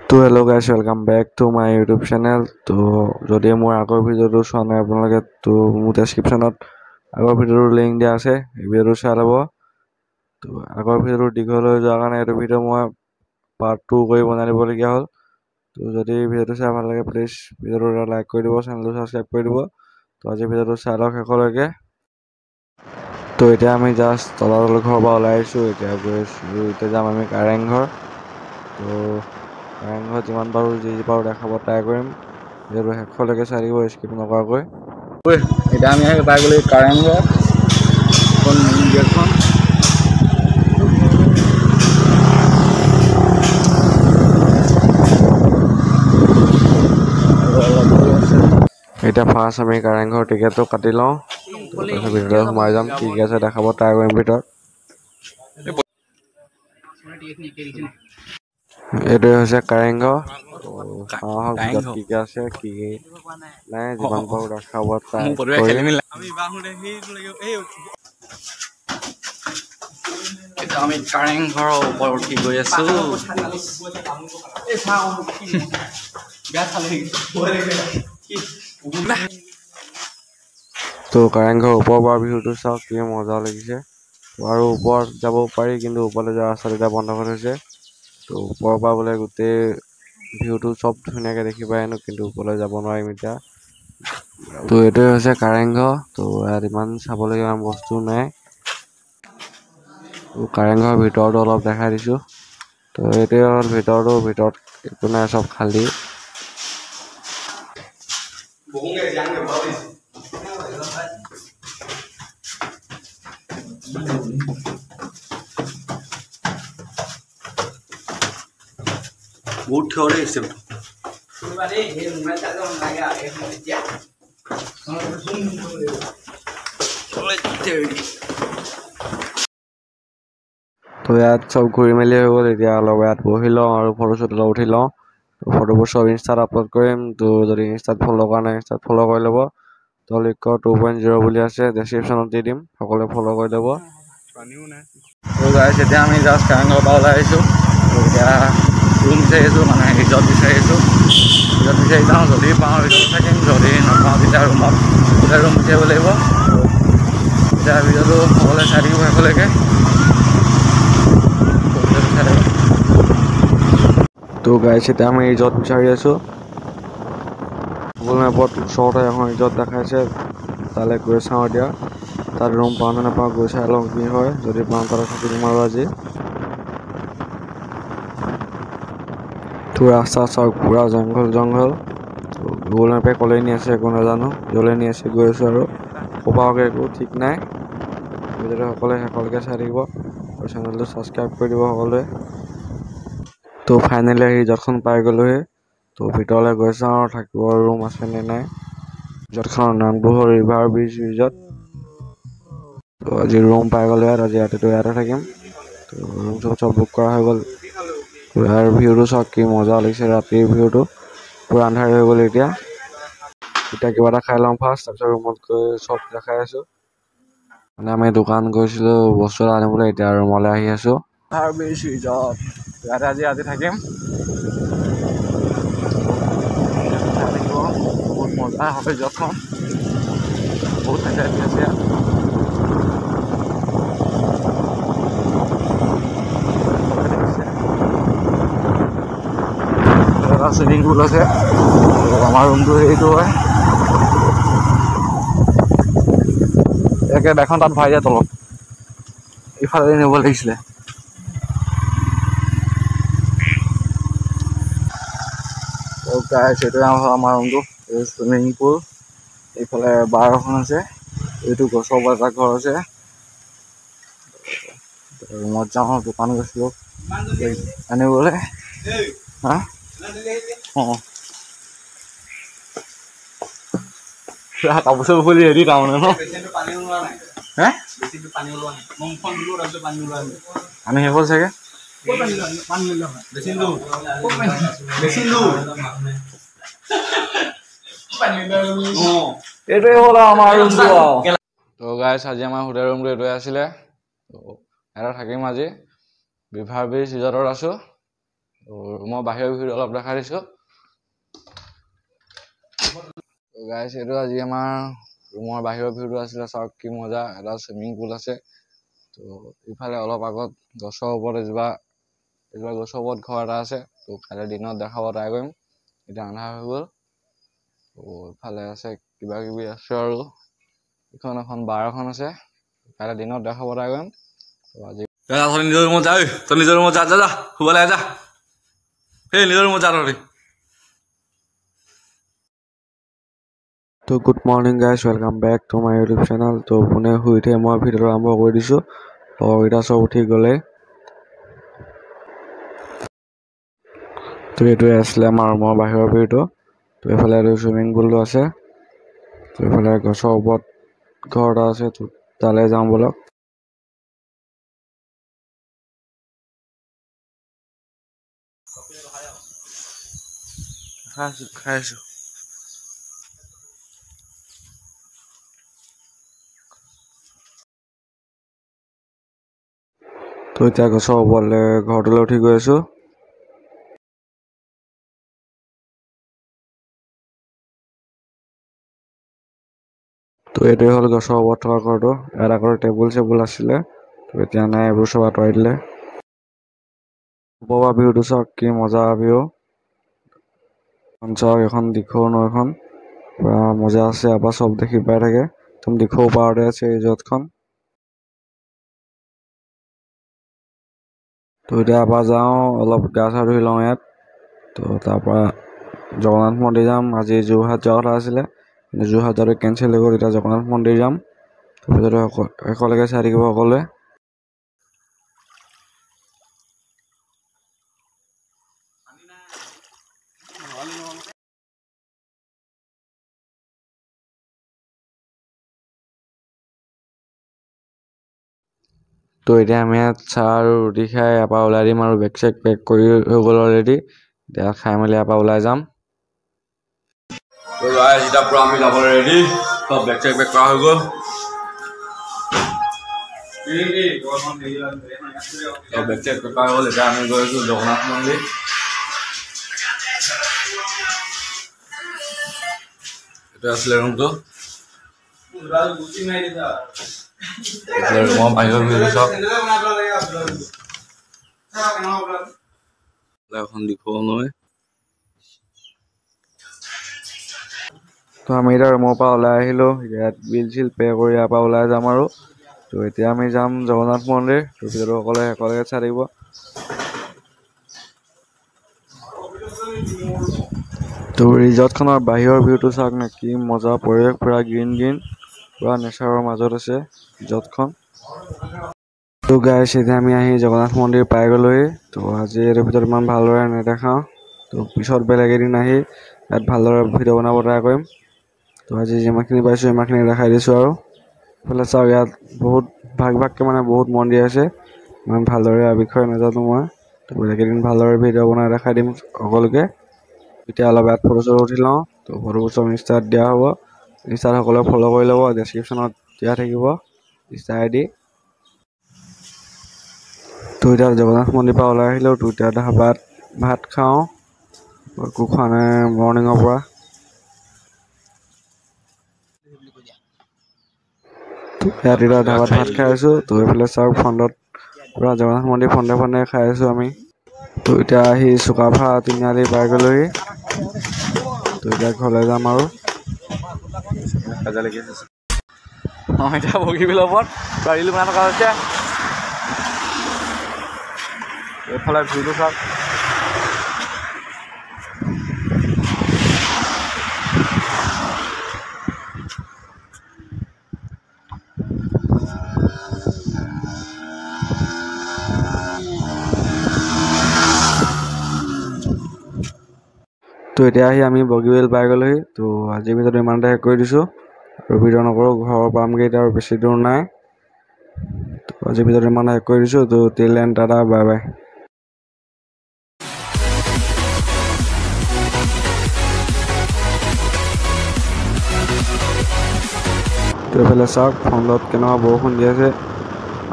তো hello' guys welcome back to my YouTube channel. তো যদি মোৰ আগৰ ভিডিঅ'টো চোৱা নাই আপোনালোকে তো মোৰ ডেছক্ৰিপশ্যনত আগৰ ভিডিঅ'টোৰ লিংক দিয়া আছে, এই ভিডিঅ'টো চাই ল'ব। তো আগৰ ভিডিঅ'টো দীঘল হৈ যোৱাৰ কাৰণে এইটো ভিডিঅ' মই পাৰ্ট 2 কৰি বনাই দিবলগীয়া হ'ল। তো যদি ভিডিঅ'টো চাই ভাল লাগে প্লিজ ভিডিঅ'টো এটা লাইক কৰি দিব, চেনেলটো ছাবস্ক্ৰাইব কৰি দিব। তো আজি ভিডিঅ'টো চাই লওক শেষলৈকে। তো এতিয়া আমি জাষ্ট তলাতল ঘৰৰ পৰা ওলাই আহিছোঁ, এতিয়া যাম আমি কাৰেংঘৰ। তো কাৰেংঘৰত যিমান পাৰোঁ যি পাৰোঁ দেখাব ট্ৰাই কৰিম, যিহেতু শেষলৈকে চাই দিব স্কিপ নকৰাকৈ। এতিয়া আমি পাই গ'লো কাৰেংঘৰ গেটখন। এতিয়া ফাৰ্ষ্ট আমি কাৰেংঘৰ টিকেটটো কাটি লওঁ, তাৰপিছত ভিতৰলৈ সোমাই যাম, কি কি আছে দেখাব ট্ৰাই কৰিম ভিতৰত। এইটোৱে হৈছে কাৰেংঘৰ। চাওঁ আহক ভিতৰত কি কি আছে কি কি নাই, যিমান পাৰোঁ দেখাব ট্ৰাই কৰিম। আমি কাৰেংঘৰৰ ওপৰত উঠি গৈ আছো। তো কাৰেংঘৰ ওপৰৰ পৰা ভিউটো চাওক, কি মজা লাগিছে। আৰু ওপৰত যাব পাৰি, কিন্তু ওপৰলৈ যোৱা ৰাস্তাটো এতিয়া বন্ধ কৰি থৈছে। তো ওপৰৰ পৰা বোলে গোটেই ভিউটো চব ধুনীয়াকৈ দেখি পায় হেনো, কিন্তু ওপৰলৈ যাব নোৱাৰিম এতিয়া। তো এইটোৱে হৈছে কাৰেংঘৰ। তো ইয়াত ইমান চাবলগীয়া ইমান বস্তু নাই। তো কাৰেংঘৰৰ ভিতৰতো অলপ দেখাই দিছোঁ। তো এইটোৱে হ'ল ভিতৰত একো নাই, চব খালী। বহুত থিয় দেখিছে। তো ইয়াত চব ঘূৰি মেলি হৈ গ'ল, এতিয়া অলপ ইয়াত বহি লওঁ আৰু ফটো চটো উঠি লওঁ। তো ফটোবোৰ চব ইনষ্টাত আপলোড কৰিম। তো যদি ইনষ্টাত ফ'ল' কৰা নাই ইনষ্টাত ফ'ল' কৰি ল'ব। তো লিংকৰ 2.0 বুলি আছে, ডেছক্ৰিপশ্যনত দি দিম, সকলোৱে ফ'ল' কৰি ল'ব। এতিয়া আমি জাষ্ট কাৰেংঘৰৰ পৰা ওলাই আহিছোঁ। এতিয়া ৰুম বিচাৰি আছোঁ, মানে ৰিজৰ্ট বিচাৰি আছোঁ। ৰিজৰ্ট বিচাৰি যাওঁ, যদি পাওঁ ৰিজৰ্ট থাকিম, যদি নাপাওঁ তেতিয়া ৰুমত ৰুম বিচাৰিব লাগিব। এতিয়া ভিডিঅ'টো সকলোৱে চাই থাকিব শেষলৈকে। তো গাইছ এতিয়া আমি ৰিজৰ্ট বিচাৰি আছোঁ। গুগল মেপত ওচৰতে এখন ৰিজৰ্ট দেখাইছে, তালৈ গৈ চাওঁ এতিয়া। তাত ৰুম পাওঁ নে নাপাওঁ গৈ চাই লওঁ কি হয়, যদি পাওঁ তাতে থাকি দিম আৰু আজি। তো ৰাস্তা চাওক পুৰা জংঘল। গুগল মেপে ক'লেই নি আছে একো নাজানো, য'লে নি আছে গৈ আছোঁ আৰু ক'বাকৈ একো ঠিক নাই। ভিডিঅ'টো সকলোৱে শেষলৈকে চাই থাকিব আৰু চেনেলটো ছাবস্ক্ৰাইব কৰি দিব সকলোৱে। তো ফাইনেলি ৰিজৰ্টখন পাই গ'লোহি। তো ভিতৰলৈ গৈ চাওঁ আৰু থাকিব ৰুম আছে নে নাই। ৰিজৰ্টখনৰ নামটো হ'ল ৰিভাৰ ব্ৰিজ ৰিজৰ্ট। তো আজি ৰুম পাই গ'লো ইয়াত, আজি ৰাতিটো ইয়াতে থাকিম। তো ৰুম চব বুক কৰা হৈ গ'ল। ইয়াৰ ভিউটো চাওক কি মজা লাগিছে, ৰাতিৰ ভিউটো পুৰা আন্ধাৰ হৈ গ'ল। এতিয়া কিবা এটা খাই লওঁ ফাৰ্ষ্ট, তাৰপিছত ৰুমত গৈ চব দেখাই আছোঁ। মানে আমি দোকান গৈছিলোঁ বস্তু এটা আনিবলৈ, এতিয়া ৰুমলৈ আহি আছোঁ। ৰিভাৰ ব্ৰিজ ৰিজৰ্ট, ইয়াতে আজি থাকিম। বহুত মজা হয় ৰিজৰ্টখন, বহুত ফেচিলিটি আছে ইয়াত। এটা চুইমিং পুল আছে, আমাৰ ৰুমটো সেইটো হয়। একে এখন তাত ভৰাই দিয়া তলত, ইফালে নিব লাগিছিলে। সেইটোৱে আমাৰ ৰুমটো, এই চুইমিং পুল, এইফালে বাৰ এখন আছে, এইটো গছৰ এটা ঘৰ আছে। ৰুমত যাওঁ, দোকান গৈছিলোঁ আনিবলৈ। হা অঁ কাপোৰ চাপোৰ খুলি ৰেডি তাৰমানে ন? পানী শেষ হ'ল চাগে। এইটোৱে হ'ল আমাৰ ৰুমটো। তো গাইছ আজি আমাৰ হোটেল ৰুমটো এইটোৱে আছিলে। তো ইয়াতে থাকিম আজি, ৰিভাৰ ব্ৰিজ ৰিজৰ্টত আছোঁ। ৰুমৰ বাহিৰৰ ভিউ অলপ দেখাই দিছোঁ। গাইছ এইটো আজি আমাৰ ৰুমৰ বাহিৰৰ ভিউটো আছিলে, চাওক কি মজা, এটা চুইমিং পুল আছে। তো ইফালে অলপ আগত গছৰ ওপৰত এজোপা গছৰ ওপৰত ঘৰ এটা আছে। তো কাইলৈ দিনত দেখাব ট্ৰাই কৰিম, এতিয়া আন্ধাৰ হৈ গ'ল। তো ইফালে আছে কিবা কিবি আছে আৰু এখন বাৰ এখন আছে, কাইলৈ দিনত দেখাব ট্ৰাই কৰিম। তো আজি নিজৰ ৰুমত যা, তই নিজৰ ৰুমত যা যা শুব লাগে যা, সেই নিজৰ ৰুমত যা তহঁতি। তো good morning guys, welcome back to my YouTube channel. তো পোনে শুই উঠি মই ভিডিঅ'টো আৰম্ভ কৰি দিছোঁ। লগৰকেইটা চব উঠি গ'লে। তো এইটোৱে আছিলে আমাৰ ৰুমৰ বাহিৰৰ ভিউটো। তো এইফালে এইটো চুইমিং পুলটো আছে। তো এইফালে গছৰ ওপৰত ঘৰ এটা আছে, তো তালৈ যাওঁ ব'লক। খাই আছোঁ। তো এতিয়া গছৰ ওপৰলৈ ঘৰটোলৈ উঠি গৈ আছোঁ। তো এইটোৱে হ'ল গছৰ ওপৰত থকা ঘৰটো। ইয়াত আগৰ টেবুল চেবুল আছিলে, তো এতিয়া নাই, এইবোৰ চব আঁতৰাই দিলে। ওপৰৰ ভিউটো চাওক কি মজা ভিউ। চাওক এখন দিখৌ নৈখন পুৰা মজা আছে, ইয়াৰ পৰা চব দেখি পাই থাকে। একদম দিখৌ পাৰতে আছে ৰিজৰ্টখন। তো এতিয়া ইয়াৰ পৰা যাওঁ, অলপ গা চা ধুই লওঁ ইয়াত। তো তাৰপৰা জগন্নাথ মন্দিৰ যাম। আজি যোৰহাট যোৱাৰ কথা আছিলে, কিন্তু যোৰহাট যোৱাটো কেঞ্চেল হৈ গ'ল। এতিয়া জগন্নাথ মন্দিৰ যাম। তাৰপিছত একেলগে চাই থাকিব সকলোৱে। তো এতিয়া আমি ইয়াত চাহ আৰু ৰুটি খাই ইয়াৰ পৰা ওলাই দিম, আৰু বেগ চেগ পেক কৰি হৈ গ'ল অলৰেডি। এতিয়া খাই মেলি ইয়াৰ পৰা ওলাই যাম। তো গাইছ এতিয়া পুৰা আমি যাবলৈ ৰেডি, চব বেগ চেগ পেক কৰা হৈ গ'ল। বেগ চেগ পেক কৰা হৈ গ'ল, এতিয়া আমি গৈ আছোঁ জগন্নাথ মন্দিৰ। এইটো আছিলে ৰুমটো। ৰুমৰ বাহিৰৰ ভিউটো চাওক, এখন দিখৌ নৈ। তো আমি এতিয়া ৰুমৰ পৰা ওলাই আহিলোঁ, ইয়াত বিল চিল পে' কৰি ইয়াৰ পৰা ওলাই যাম আৰু। তো এতিয়া আমি যাম জগন্নাথ মন্দিৰ। তো ভিডিঅ'টো সকলোৱে একেলগে চাই থাকিব। তো ৰিজৰ্টখনৰ বাহিৰৰ ভিউটো চাওক না, কি মজা পৰিৱেশ, পুৰা গ্ৰীণ গ্ৰীণ, পুৰা নেচাৰৰ মাজত আছে ৰিজৰ্টখন। তো গাইছ এতিয়া আমি আহি জগন্নাথ মন্দিৰ পাই গ'লোহি। তো আজি এইটো ভিতৰত ইমান ভালদৰে নেদেখাওঁ, তো পিছত বেলেগ এদিন আহি ইয়াত ভালদৰে ভিডিঅ' বনাব ট্ৰাই কৰিম। তো আজি যিমানখিনি পাইছোঁ সিমানখিনি দেখাই দিছোঁ আৰু। এইফালে চাওক, ইয়াত বহুত ভাগকৈ মানে বহুত মন্দিৰ আছে। ইমান ভালদৰে ইয়াৰ বিষয়ে নাজানো মই, তো বেলেগ এদিন ভালদৰে ভিডিঅ' বনাই দেখাই দিম সকলোকে। এতিয়া অলপ ইয়াত ফটো চটো উঠি লওঁ। তো ফটোবোৰ চব ইনষ্টাত দিয়া হ'ব, ইনষ্টাত সকলোৱে ফ'ল' কৰি ল'ব, ডেছক্ৰিপশ্যনত দিয়া থাকিব ইনষ্টা ID। তো এতিয়া জগন্নাথ মন্দিৰৰ পৰা ওলাই আহিলোঁ। তো এতিয়া ধাবাত ভাত খাওঁ, একো খোৱা নাই মৰ্ণিঙৰ পৰা। তো ইয়াত এতিয়া ধাবাত ভাত খাই আছোঁ। তো এইফালে চাওক ফ্ৰণ্টত পুৰা জগন্নাথ মন্দিৰ ফ্ৰণ্টে ফ্ৰণ্টে খাই আছোঁ আমি। তো এতিয়া আহি চুকাফা তিনিআলি পাই গ'লোহি। তো এতিয়া ঘৰলৈ যাম আৰু। এতিয়া বগীবিলৰ ওপৰত গাড়ীলৈ বনাই থকা হৈছে। এইফালে ভিউটো চাওক, তো এতিয়া আহি আমি বগীবিল পাই গ'লোহি। তো আজিৰ ভিডিঅ'টো ইমানতে শেষ কৰি দিছোঁ, আৰু ভিডিঅ' নকৰোঁ, ঘৰৰ পামগৈ এতিয়া আৰু বেছি দূৰ নাই। তো আজিৰ ভিডিঅ'টো ইমানতে শেষ কৰি দিছোঁ। তো till then Tata, bye bye. তো এইফালে চাওক ফ্ৰণ্টত কেনেকুৱা বৰষুণ দি আছে।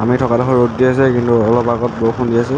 আমি থকাডোখৰ ৰ'দ দি আছে, কিন্তু অলপ আগত বৰষুণ দি আছে।